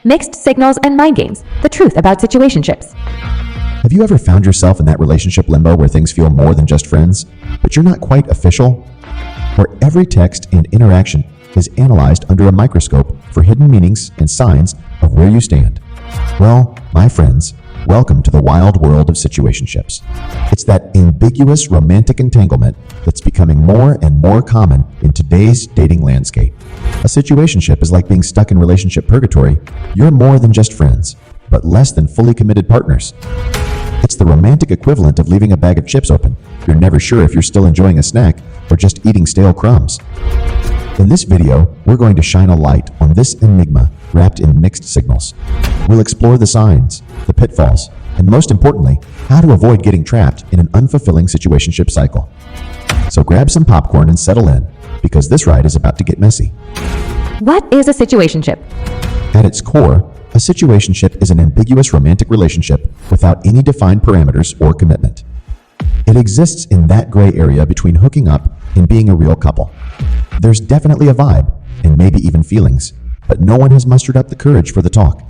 Mixed signals and mind games. The truth about situationships. Have you ever found yourself in that relationship limbo where things feel more than just friends, but you're not quite official? Where every text and interaction is analyzed under a microscope for hidden meanings and signs of where you stand? Well, my friends, welcome to the wild world of situationships. It's that ambiguous romantic entanglement that's becoming more and more common in today's dating landscape. A situationship is like being stuck in relationship purgatory. You're more than just friends, but less than fully committed partners. It's the romantic equivalent of leaving a bag of chips open. You're never sure if you're still enjoying a snack or just eating stale crumbs. In this video, we're going to shine a light on this enigma wrapped in mixed signals. We'll explore the signs, the pitfalls, and most importantly, how to avoid getting trapped in an unfulfilling situationship cycle. So grab some popcorn and settle in, because this ride is about to get messy. What is a situationship? At its core, a situationship is an ambiguous romantic relationship without any defined parameters or commitment. It exists in that gray area between hooking up and being a real couple. There's definitely a vibe, and maybe even feelings, but no one has mustered up the courage for the talk.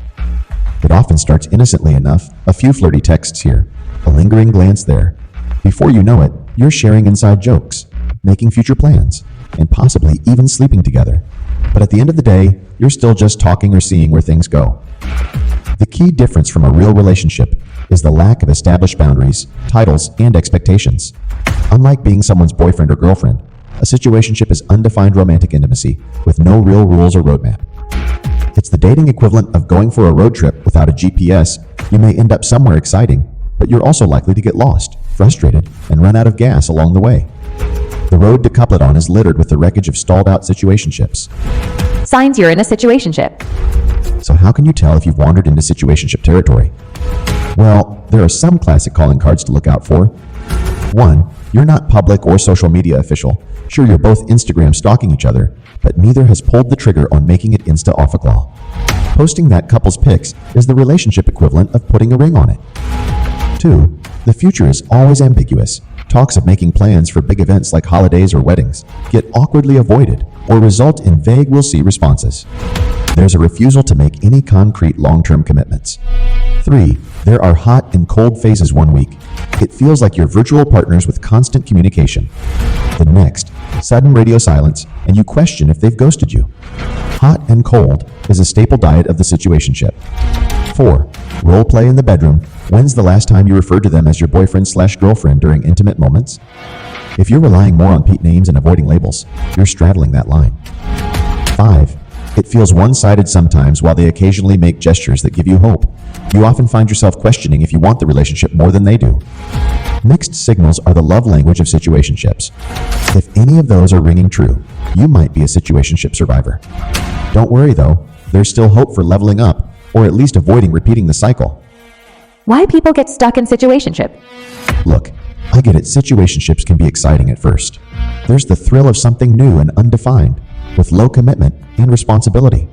It often starts innocently enough, a few flirty texts here, a lingering glance there. Before you know it, you're sharing inside jokes, making future plans, and possibly even sleeping together. But at the end of the day, you're still just talking or seeing where things go. The key difference from a real relationship is the lack of established boundaries, titles, and expectations. Unlike being someone's boyfriend or girlfriend, a situationship is undefined romantic intimacy with no real rules or roadmap. It's the dating equivalent of going for a road trip without a GPS. You may end up somewhere exciting, but you're also likely to get lost, frustrated, and run out of gas along the way. The road to Couplet-on is littered with the wreckage of stalled-out situationships. Signs you're in a situationship. So how can you tell if you've wandered into situationship territory? Well, there are some classic calling cards to look out for. 1. You're not public or social media official. Sure, you're both Instagram stalking each other, but neither has pulled the trigger on making it Insta off a claw. Posting that couple's pics is the relationship equivalent of putting a ring on it. 2. The future is always ambiguous. Talks of making plans for big events like holidays or weddings get awkwardly avoided or result in vague "we'll see" responses. There's a refusal to make any concrete long-term commitments. 3. There are hot and cold phases one week. It feels like you're virtual partners with constant communication. The next, sudden radio silence, and you question if they've ghosted you. Hot and cold is a staple diet of the situationship. 4. Role play in the bedroom. When's the last time you referred to them as your boyfriend/girlfriend during intimate moments? If you're relying more on Pete names and avoiding labels, you're straddling that line. 5. It feels one-sided sometimes while they occasionally make gestures that give you hope. You often find yourself questioning if you want the relationship more than they do. Mixed signals are the love language of situationships. If any of those are ringing true, you might be a situationship survivor. Don't worry though, there's still hope for leveling up, or at least avoiding repeating the cycle. Why people get stuck in situationship? Look, I get it, situationships can be exciting at first. There's the thrill of something new and undefined, with low commitment and responsibility.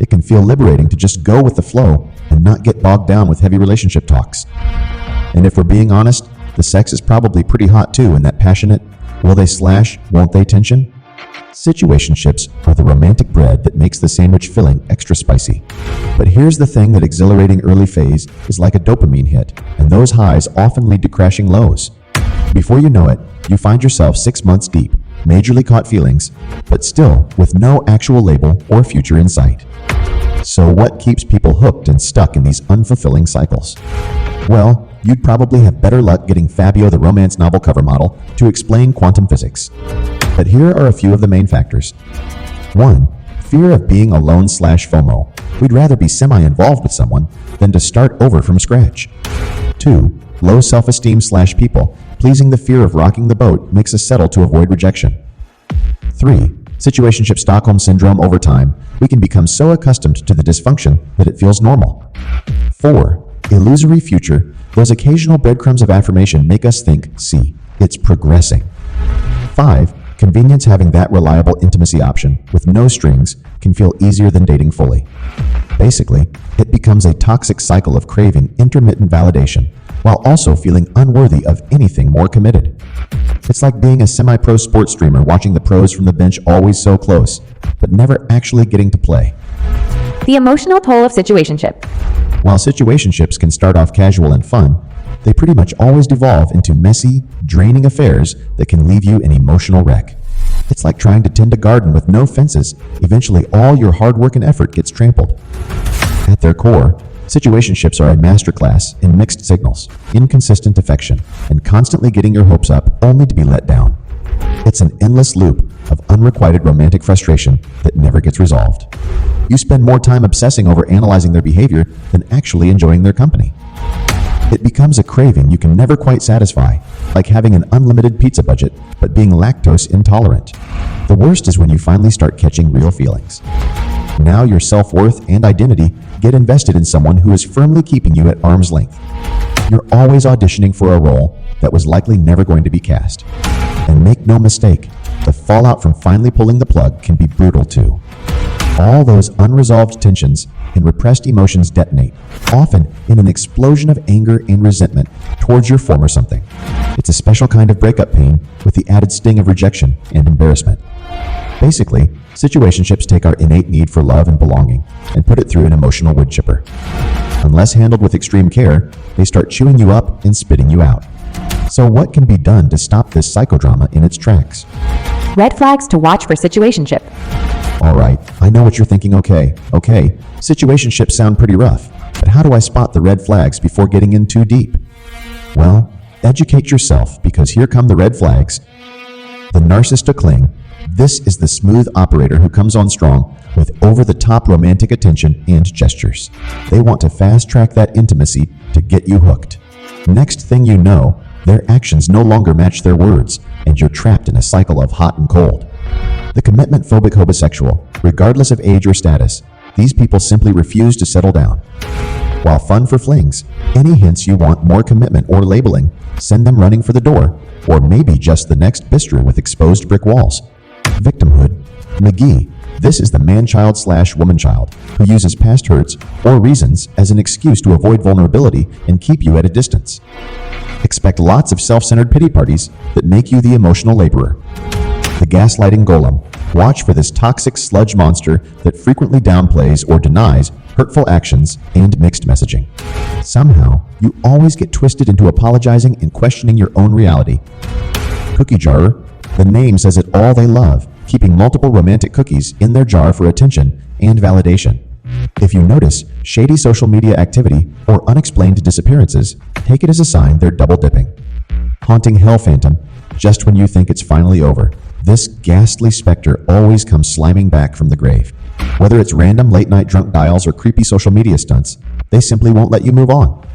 It can feel liberating to just go with the flow and not get bogged down with heavy relationship talks. And if we're being honest, the sex is probably pretty hot too in that passionate, will they slash, won't they tension? Situationships are the romantic bread that makes the sandwich filling extra spicy. But here's the thing: that exhilarating early phase is like a dopamine hit, and those highs often lead to crashing lows. Before you know it, you find yourself 6 months deep, majorly caught feelings, but still with no actual label or future in sight. So what keeps people hooked and stuck in these unfulfilling cycles? Well, you'd probably have better luck getting Fabio the romance novel cover model to explain quantum physics. But here are a few of the main factors. 1. Fear of being alone/FOMO. We'd rather be semi-involved with someone than to start over from scratch. 2. Low self-esteem/people. Pleasing the fear of rocking the boat makes us settle to avoid rejection. 3. Situationship Stockholm Syndrome. Over time, we can become so accustomed to the dysfunction that it feels normal. 4. Illusory future. Those occasional breadcrumbs of affirmation make us think, see, it's progressing. 5. Convenience. Having that reliable intimacy option with no strings can feel easier than dating fully. Basically, it becomes a toxic cycle of craving intermittent validation while also feeling unworthy of anything more committed. It's like being a semi-pro sports streamer watching the pros from the bench always so close, but never actually getting to play. The emotional toll of situationship. While situationships can start off casual and fun, they pretty much always devolve into messy, draining affairs that can leave you an emotional wreck. It's like trying to tend a garden with no fences. Eventually, all your hard work and effort gets trampled. At their core, situationships are a masterclass in mixed signals, inconsistent affection, and constantly getting your hopes up only to be let down. It's an endless loop of unrequited romantic frustration that never gets resolved. You spend more time obsessing over analyzing their behavior than actually enjoying their company. It becomes a craving you can never quite satisfy, like having an unlimited pizza budget but being lactose intolerant. The worst is when you finally start catching real feelings. Now your self-worth and identity get invested in someone who is firmly keeping you at arm's length. You're always auditioning for a role that was likely never going to be cast. And make no mistake, the fallout from finally pulling the plug can be brutal too. All those unresolved tensions and repressed emotions detonate, often in an explosion of anger and resentment towards your former something. It's a special kind of breakup pain with the added sting of rejection and embarrassment. Basically, situationships take our innate need for love and belonging and put it through an emotional wood chipper. Unless handled with extreme care, they start chewing you up and spitting you out. So what can be done to stop this psychodrama in its tracks? Red flags to watch for situationship. All right, I know what you're thinking. Okay, situationships sound pretty rough, but how do I spot the red flags before getting in too deep? Well, educate yourself, because here come the red flags. The narcissist cling. This is the smooth operator who comes on strong with over-the-top romantic attention and gestures. They want to fast-track that intimacy to get you hooked. Next thing you know, their actions no longer match their words, and you're trapped in a cycle of hot and cold. The commitment-phobic homosexual, regardless of age or status, these people simply refuse to settle down. While fun for flings, any hints you want more commitment or labeling, send them running for the door, or maybe just the next bistro with exposed brick walls. Victimhood. McGee. This is the man-child/woman-child who uses past hurts or reasons as an excuse to avoid vulnerability and keep you at a distance. Expect lots of self-centered pity parties that make you the emotional laborer. The gaslighting golem. Watch for this toxic sludge monster that frequently downplays or denies hurtful actions and mixed messaging. Somehow, you always get twisted into apologizing and questioning your own reality. Cookie jarer. The name says it all. They love keeping multiple romantic cookies in their jar for attention and validation. If you notice shady social media activity or unexplained disappearances, take it as a sign they're double dipping. Haunting hell phantom. Just when you think it's finally over, this ghastly specter always comes sliming back from the grave. Whether it's random late-night drunk dials or creepy social media stunts, they simply won't let you move on.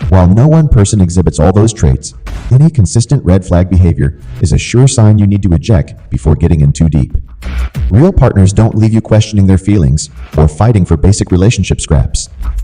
While no one person exhibits all those traits, any consistent red flag behavior is a sure sign you need to eject before getting in too deep. Real partners don't leave you questioning their feelings or fighting for basic relationship scraps.